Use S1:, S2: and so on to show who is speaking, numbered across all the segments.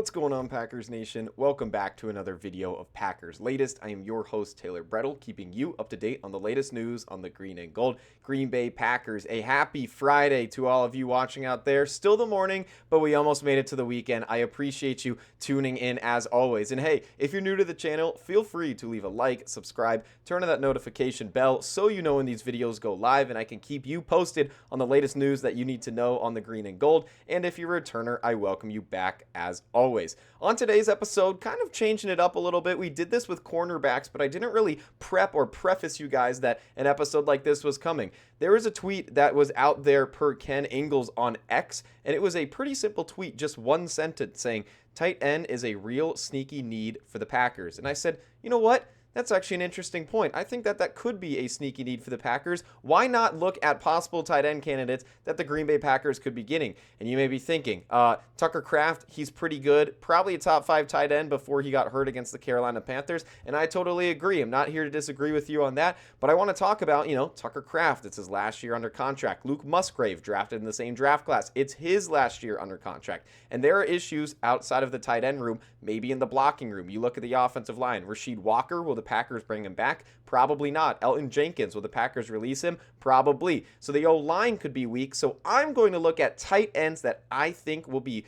S1: What's going on, Packers Nation? Welcome back to another video of Packers Latest. I am your host, Taylor Bretl, keeping you up to date on the latest news on the Green and Gold Green Bay Packers. A happy Friday to all of you watching out there. Still the morning, but we almost made it to the weekend. I appreciate you tuning in as always. And hey, if you're new to the channel, feel free to leave a like, subscribe, turn on that notification bell so you know when these videos go live and I can keep you posted on the latest news that you need to know on the Green and Gold. And if you're a returner, I welcome you back as always. On today's episode, kind of changing it up a little bit. We did this with cornerbacks, but I didn't really prep or preface you guys that an episode like this was coming. There was a tweet that was out there per Ken Ingalls on X, and it was a pretty simple tweet, just one sentence saying, tight end is a real sneaky need for the Packers. And I said, you know what? That's actually an interesting point. I think that could be a sneaky need for the Packers. Why not look at possible tight end candidates that the Green Bay Packers could be getting? And you may be thinking, Tucker Kraft, he's pretty good. Probably a top 5 tight end before he got hurt against the Carolina Panthers. And I totally agree. I'm not here to disagree with you on that. But I want to talk about, Tucker Kraft. It's his last year under contract. Luke Musgrave, drafted in the same draft class. It's his last year under contract. And there are issues outside of the tight end room, maybe in the blocking room. You look at the offensive line. Rasheed Walker, will the Packers bring him back? Probably not. Elton Jenkins, will the Packers release him? Probably. So the O-line could be weak. So I'm going to look at tight ends that I think will be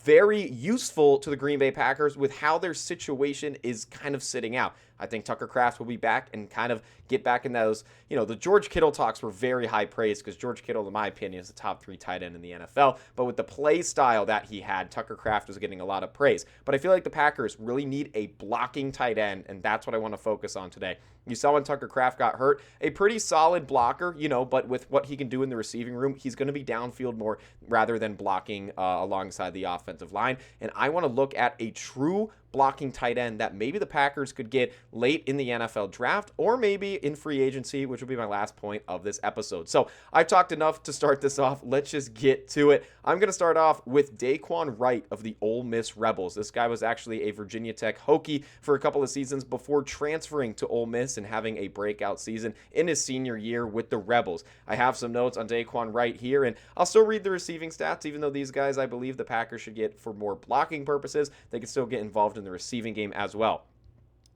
S1: very useful to the Green Bay Packers with how their situation is kind of sitting out. I think Tucker Kraft will be back and kind of get back in those, the George Kittle talks were very high praise because George Kittle, in my opinion, is the top 3 tight end in the NFL. But with the play style that he had, Tucker Kraft was getting a lot of praise. But I feel like the Packers really need a blocking tight end, and that's what I want to focus on today. You saw when Tucker Kraft got hurt, a pretty solid blocker, but with what he can do in the receiving room, he's going to be downfield more rather than blocking alongside the offensive line. And I want to look at a true blocking tight end that maybe the Packers could get late in the NFL draft or maybe in free agency, which will be my last point of this episode. So I've talked enough to start this off. Let's just get to it. I'm going to start off with Daquan Wright of the Ole Miss Rebels. This guy was actually a Virginia Tech Hokie for a couple of seasons before transferring to Ole Miss and having a breakout season in his senior year with the Rebels. I have some notes on Daquan Wright here, and I'll still read the receiving stats, even though these guys I believe the Packers should get for more blocking purposes. They can still get involved in the receiving game as well.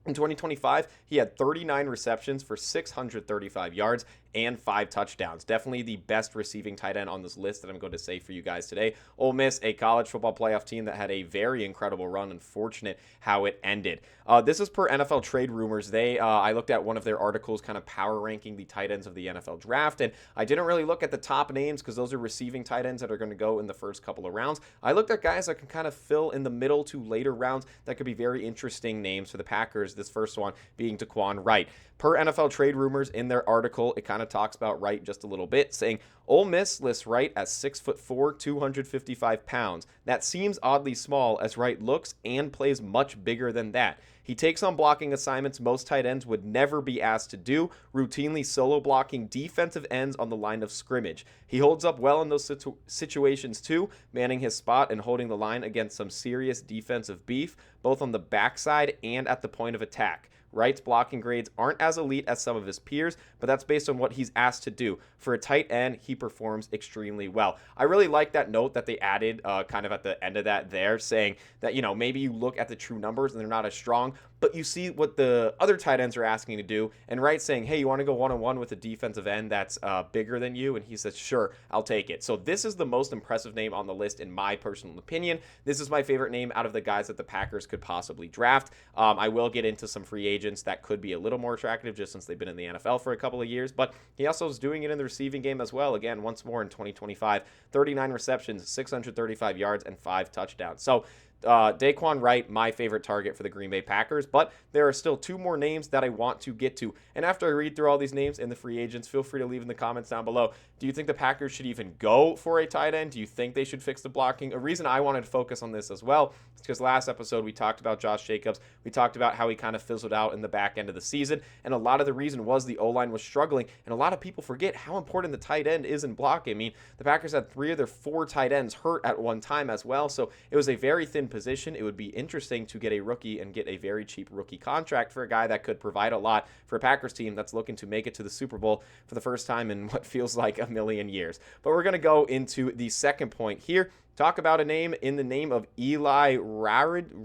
S1: In 2025, he had 39 receptions for 635 yards and 5 touchdowns. Definitely the best receiving tight end on this list that I'm going to say for you guys today. Ole Miss, a college football playoff team that had a very incredible run. Unfortunate how it ended. This is per NFL Trade Rumors. I looked at one of their articles kind of power ranking the tight ends of the NFL draft, and I didn't really look at the top names because those are receiving tight ends that are going to go in the first couple of rounds. I looked at guys that can kind of fill in the middle to later rounds that could be very interesting names for the Packers. This first one being Daquan Wright. Per NFL Trade Rumors, in their article, it kind of talks about Wright just a little bit, saying Ole Miss lists Wright as 6'4", 255 pounds. That seems oddly small as Wright looks and plays much bigger than that. He takes on blocking assignments most tight ends would never be asked to do, routinely solo blocking defensive ends on the line of scrimmage. He holds up well in those situations too, manning his spot and holding the line against some serious defensive beef, both on the backside and at the point of attack. Wright's blocking grades aren't as elite as some of his peers, but that's based on what he's asked to do. For a tight end, he performs extremely well. I really like that note that they added kind of at the end of that there, saying that, maybe you look at the true numbers and they're not as strong, but you see what the other tight ends are asking to do, and Wright's saying, hey, you want to go one-on-one with a defensive end that's bigger than you? And he says, sure, I'll take it. So this is the most impressive name on the list in my personal opinion. This is my favorite name out of the guys that the Packers could possibly draft. I will get into some free agents that could be a little more attractive just since they've been in the NFL for a couple of years, but he also is doing it in the receiving game as well. Again, once more in 2025, 39 receptions, 635 yards, and 5 touchdowns. So Daquan Wright, my favorite target for the Green Bay Packers, but there are still 2 more names that I want to get to. And after I read through all these names and the free agents, feel free to leave in the comments down below. Do you think the Packers should even go for a tight end? Do you think they should fix the blocking? A reason I wanted to focus on this as well is because last episode we talked about Josh Jacobs. We talked about how he kind of fizzled out in the back end of the season, and a lot of the reason was the O-line was struggling, and a lot of people forget how important the tight end is in blocking. I mean, the Packers had 3 of their 4 tight ends hurt at one time as well, so it was a very thin position. It would be interesting to get a rookie and get a very cheap rookie contract for a guy that could provide a lot for a Packers team that's looking to make it to the Super Bowl for the first time in what feels like a million years. But we're going to go into the second point here. talk about a name in the name of Eli Raridon,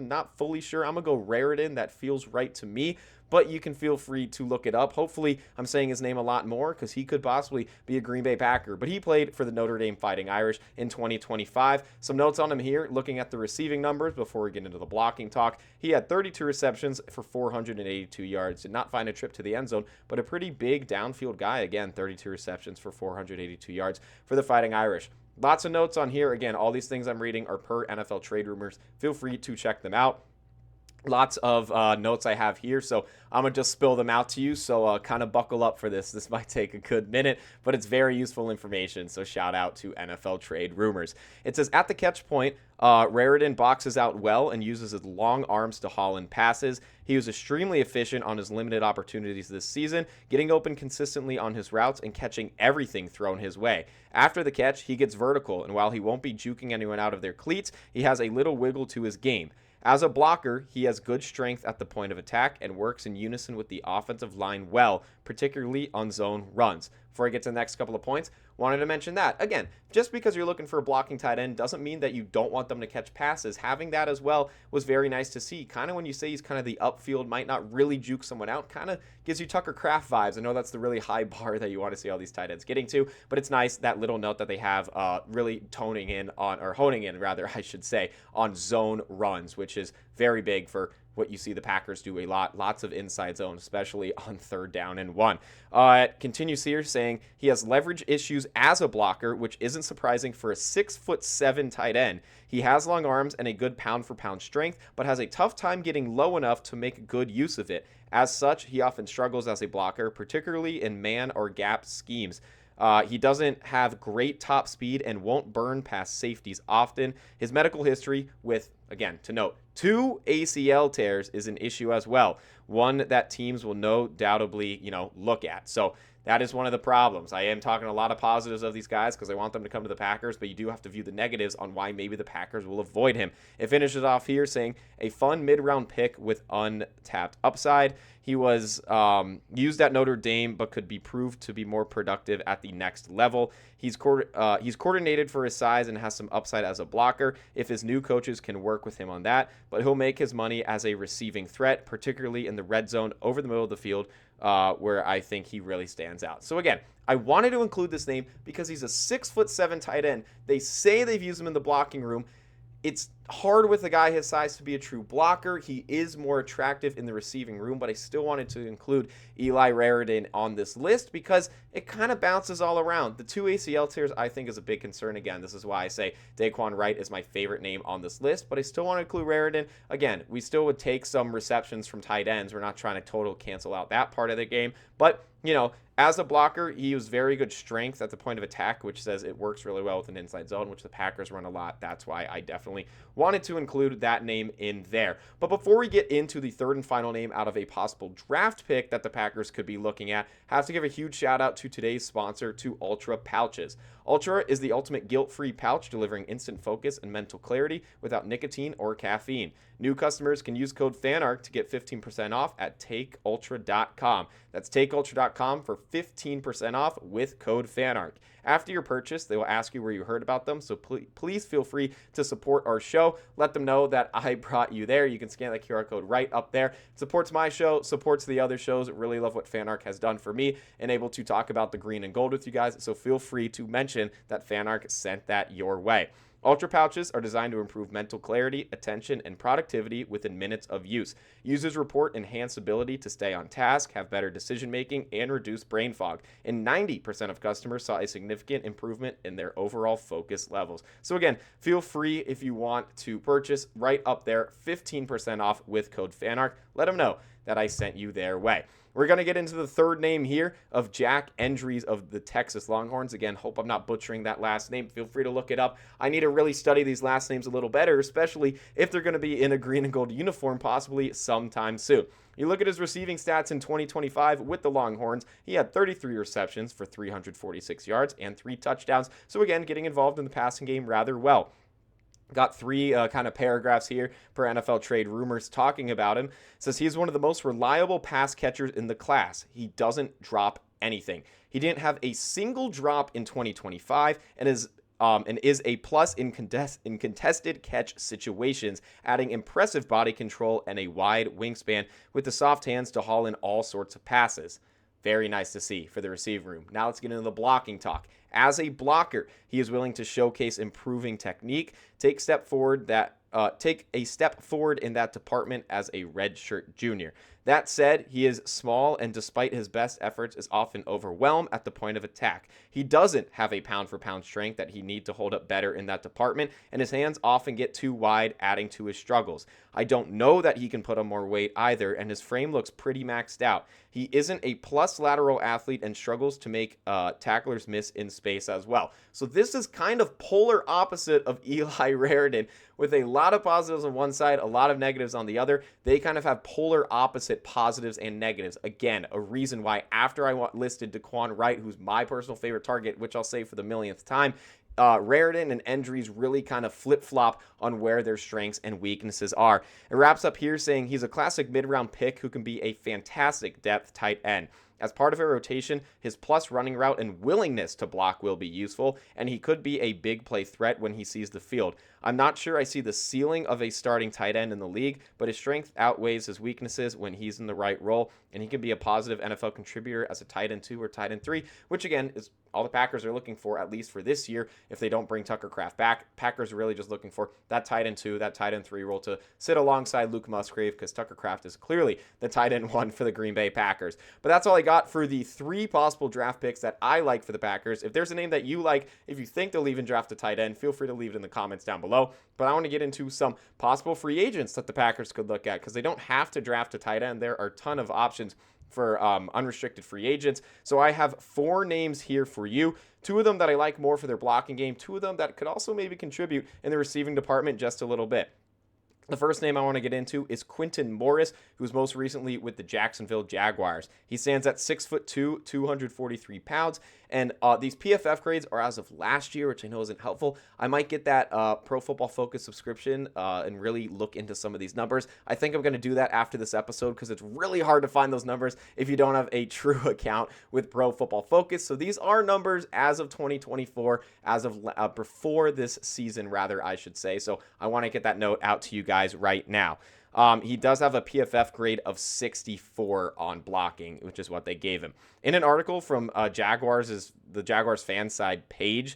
S1: not fully sure. I'm going to go Raridon. That feels right to me, but you can feel free to look it up. Hopefully, I'm saying his name a lot more because he could possibly be a Green Bay Packer, but he played for the Notre Dame Fighting Irish in 2025. Some notes on him here, looking at the receiving numbers before we get into the blocking talk. He had 32 receptions for 482 yards. Did not find a trip to the end zone, but a pretty big downfield guy. Again, 32 receptions for 482 yards for the Fighting Irish. Lots of notes on here. Again, all these things I'm reading are per NFL trade rumors. Feel free to check them out. Lots of notes I have here, so I'm going to just spill them out to you, so kind of buckle up for this. This might take a good minute, but it's very useful information, so shout out to NFL Trade Rumors. It says, at the catch point, Raridon boxes out well and uses his long arms to haul in passes. He was extremely efficient on his limited opportunities this season, getting open consistently on his routes and catching everything thrown his way. After the catch, he gets vertical, and while he won't be juking anyone out of their cleats, he has a little wiggle to his game. As a blocker, he has good strength at the point of attack and works in unison with the offensive line well, particularly on zone runs. Before I get to the next couple of points, wanted to mention that. Again, just because you're looking for a blocking tight end doesn't mean that you don't want them to catch passes. Having that as well was very nice to see. Kind of when you say he's kind of the upfield, might not really juke someone out, kind of gives you Tucker Kraft vibes. I know that's the really high bar that you want to see all these tight ends getting to, but it's nice, that little note that they have really honing in, I should say, on zone runs, which is very big for what you see the Packers do a lot. Lots of inside zone, especially on 3rd down and 1. It continues here saying he has leverage issues as a blocker, which isn't surprising for a 6'7" tight end. He has long arms and a good pound-for-pound strength, but has a tough time getting low enough to make good use of it. As such, he often struggles as a blocker, particularly in man or gap schemes. He doesn't have great top speed and won't burn past safeties often. His medical history with, again, to note, 2 ACL tears is an issue as well. One that teams will no doubtably, look at. So that is one of the problems. I am talking a lot of positives of these guys because I want them to come to the Packers, but you do have to view the negatives on why maybe the Packers will avoid him. It finishes off here saying a fun mid-round pick with untapped upside. He was used at Notre Dame, but could be proved to be more productive at the next level. He's coordinated for his size and has some upside as a blocker if his new coaches can work with him on that, but he'll make his money as a receiving threat, particularly in the red zone over the middle of the field, where I think he really stands out. So again, I wanted to include this name because he's a 6'7" tight end. They say they've used him in the blocking room. It's hard with a guy his size to be a true blocker. He is more attractive in the receiving room, but I still wanted to include Eli Raridon on this list because it kind of bounces all around. The 2 ACL tears, I think, is a big concern. Again, this is why I say Daquan Wright is my favorite name on this list, but I still want to include Raridon. Again, we still would take some receptions from tight ends. We're not trying to total cancel out that part of the game, but, as a blocker, he was very good strength at the point of attack, which says it works really well with an inside zone, which the Packers run a lot. That's why I definitely wanted to include that name in there. But before we get into the third and final name out of a possible draft pick that the Packers could be looking at, I have to give a huge shout out to today's sponsor, to Ultra Pouches. Ultra is the ultimate guilt-free pouch delivering instant focus and mental clarity without nicotine or caffeine. New customers can use code FANARK to get 15% off at takeultra.com. That's takeultra.com for 15% off with code FANARK. After your purchase, they will ask you where you heard about them, so please feel free to support our show. Let them know that I brought you there. You can scan that QR code right up there. It supports my show, supports the other shows. Really love what FANARK has done for me and able to talk about the green and gold with you guys, so feel free to mention that FANARK sent that your way. Ultra Pouches are designed to improve mental clarity, attention, and productivity within minutes of use. Users report enhanced ability to stay on task, have better decision-making, and reduce brain fog. And 90% of customers saw a significant improvement in their overall focus levels. So again, feel free if you want to purchase right up there, 15% off with code FANARK. Let them know that I sent you their way. We're going to get into the third name here of Jack Endries of the Texas Longhorns. Again, hope I'm not butchering that last name. Feel free to look it up. I need to really study these last names a little better, especially if they're going to be in a green and gold uniform possibly sometime soon. You look at his receiving stats in 2025 with the Longhorns. He had 33 receptions for 346 yards and 3 touchdowns. So again, getting involved in the passing game rather well. Got 3 kind of paragraphs here per NFL Trade Rumors talking about him. It says he's one of the most reliable pass catchers in the class. He doesn't drop anything. He didn't have a single drop in 2025 and is and is a plus in contested catch situations, adding impressive body control and a wide wingspan with the soft hands to haul in all sorts of passes. Very nice to see for the receiving room. Now let's get into the blocking talk. As a blocker, he is willing to showcase improving technique, take a step forward in that department as a redshirt junior. That said, he is small and despite his best efforts is often overwhelmed at the point of attack. He doesn't have a pound-for-pound strength that he needs to hold up better in that department, and his hands often get too wide, adding to his struggles. I don't know that he can put on more weight either, and his frame looks pretty maxed out. He isn't a plus lateral athlete and struggles to make tacklers miss in space as well. So this is kind of polar opposite of Eli Raridan, with a lot of positives on one side, a lot of negatives on the other. They kind of have polar opposite positives and negatives. Again, a reason why after I listed Daquan Wright, who's my personal favorite target, which I'll say for the millionth time, Raridan and Endries really kind of flip-flop on where their strengths and weaknesses are. It wraps up here saying he's a classic mid-round pick who can be a fantastic depth tight end. As part of a rotation, his plus running route and willingness to block will be useful, and he could be a big play threat when he sees the field. I'm not sure I see the ceiling of a starting tight end in the league, but his strength outweighs his weaknesses when he's in the right role, and he can be a positive NFL contributor as a tight end 2 or tight end 3, which again is all the Packers are looking for, at least for this year. If they don't bring Tucker Kraft back, Packers are really just looking for that tight end 2, that tight end 3 role to sit alongside Luke Musgrave, because Tucker Kraft is clearly the tight end 1 for the Green Bay Packers. But that's all I got for the 3 possible draft picks that I like for the Packers. If there's a name that you like, if you think they'll even draft a tight end, feel free to leave it in the comments down below. But I want to get into some possible free agents that the Packers could look at, because they don't have to draft a tight end. There are a ton of options for unrestricted free agents. So I have 4 names here for you. 2 of them that I like more for their blocking game. 2 of them that could also maybe contribute in the receiving department just a little bit. The first name I want to get into is Quintin Morris, who's most recently with the Jacksonville Jaguars. He stands at 6'2", 243 pounds, and these PFF grades are as of last year, which I know isn't helpful. I might get that Pro Football Focus subscription and really look into some of these numbers. I think I'm going to do that after this episode because it's really hard to find those numbers if you don't have a true account with Pro Football Focus. So these are numbers as of 2024, as of before this season, rather, I should say. So I want to get that note out to you guys right now. He does have a PFF grade of 64 on blocking, which is what they gave him. In an article from the Jaguars fan side page,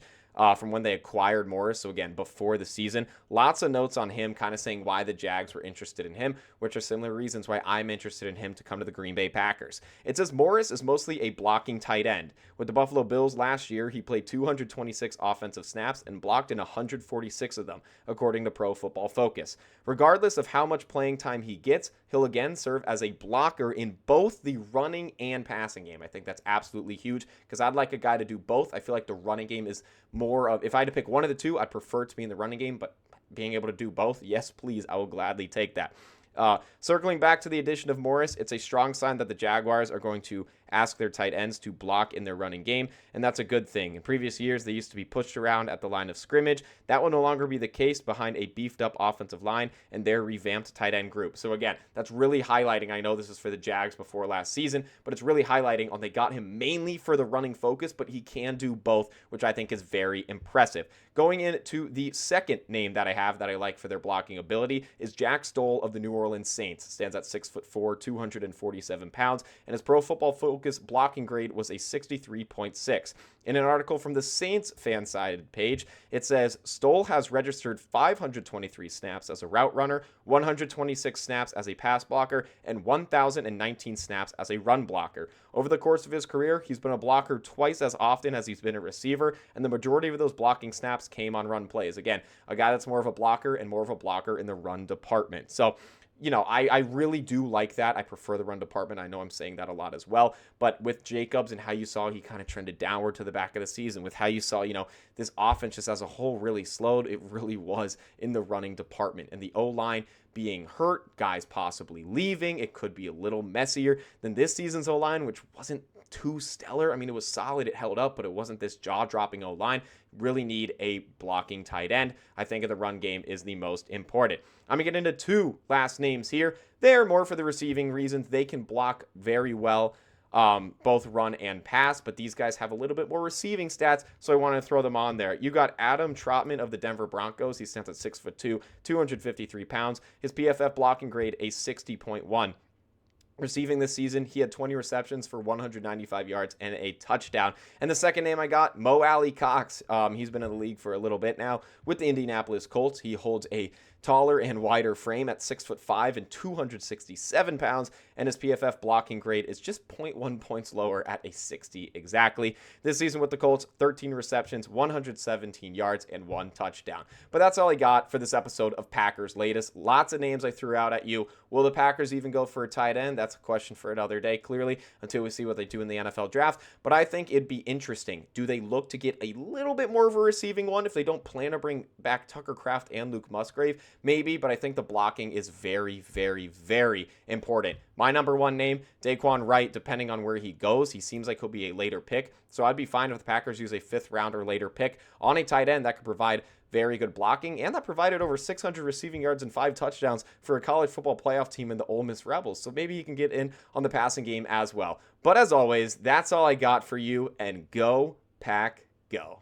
S1: from when they acquired Morris, so again, before the season. Lots of notes on him, kind of saying why the Jags were interested in him, which are similar reasons why I'm interested in him to come to the Green Bay Packers. It says Morris is mostly a blocking tight end. With the Buffalo Bills last year, he played 226 offensive snaps and blocked in 146 of them, according to Pro Football Focus. Regardless of how much playing time he gets, he'll again serve as a blocker in both the running and passing game. I think that's absolutely huge because I'd like a guy to do both. I feel like the running game is more of, if I had to pick one of the two, I'd prefer it to be in the running game, but being able to do both, yes, please, I will gladly take that. Circling back to the addition of Morris, it's a strong sign that the Jaguars are going to ask their tight ends to block in their running game, and that's a good thing. In previous years, they used to be pushed around at the line of scrimmage. That will no longer be the case behind a beefed-up offensive line and their revamped tight end group. So again, that's really highlighting, I know this is for the Jags before last season, but it's really highlighting on they got him mainly for the running focus, but he can do both, which I think is very impressive. Going into the second name that I have that I like for their blocking ability is Jack Stoll of the New Orleans Saints. Stands at 6'4", 247 pounds, and his Pro Football Focus blocking grade was a 63.6. In an article from the Saints fan-sided page, it says Stoll has registered 523 snaps as a route runner, 126 snaps as a pass blocker, and 1,019 snaps as a run blocker. Over the course of his career, he's been a blocker twice as often as he's been a receiver, and the majority of those blocking snaps came on run plays. Again, a guy that's more of a blocker and more of a blocker in the run department. So, you know, I really do like that. I prefer the run department. I know I'm saying that a lot as well. But with Jacobs and how you saw he kind of trended downward to the back of the season, with how you saw, you know, this offense just as a whole really slowed, it really was in the running department. And the O-line being hurt, guys possibly leaving, it could be a little messier than this season's O-line, which wasn't too stellar. I mean, it was solid, it held up, but it wasn't this jaw-dropping O-line. Really need a blocking tight end. I think the run game is the most important. I'm going to get into 2 last names here. They're more for the receiving reasons. They can block very well. both run and pass, but these guys have a little bit more receiving stats, so I wanted to throw them on there. You got Adam Trotman of the Denver Broncos. He stands at 6'2", 253 pounds. His PFF blocking grade, a 60.1. Receiving this season, he had 20 receptions for 195 yards and a touchdown. And the second name I got, Mo Alley Cox. He's been in the league for a little bit now with the Indianapolis Colts. He holds a taller and wider frame at 6'5" and 267 pounds, and his PFF blocking grade is just 0.1 points lower at a 60 exactly. This season with the Colts, 13 receptions, 117 yards, and 1 touchdown. But that's all I got for this episode of Packers Latest. Lots of names I threw out at you. Will the Packers even go for a tight end? That's a question for another day, clearly, until we see what they do in the NFL draft. But I think it'd be interesting. Do they look to get a little bit more of a receiving one if they don't plan to bring back Tucker Kraft and Luke Musgrave? Maybe, but I think the blocking is very, very, very important. My number one name, Daquan Wright, depending on where he goes, he seems like he'll be a later pick. So I'd be fine if the Packers use a 5th round or later pick on a tight end that could provide very good blocking, and that provided over 600 receiving yards and 5 touchdowns for a college football playoff team in the Ole Miss Rebels. So maybe you can get in on the passing game as well. But as always, that's all I got for you, and go Pack Go.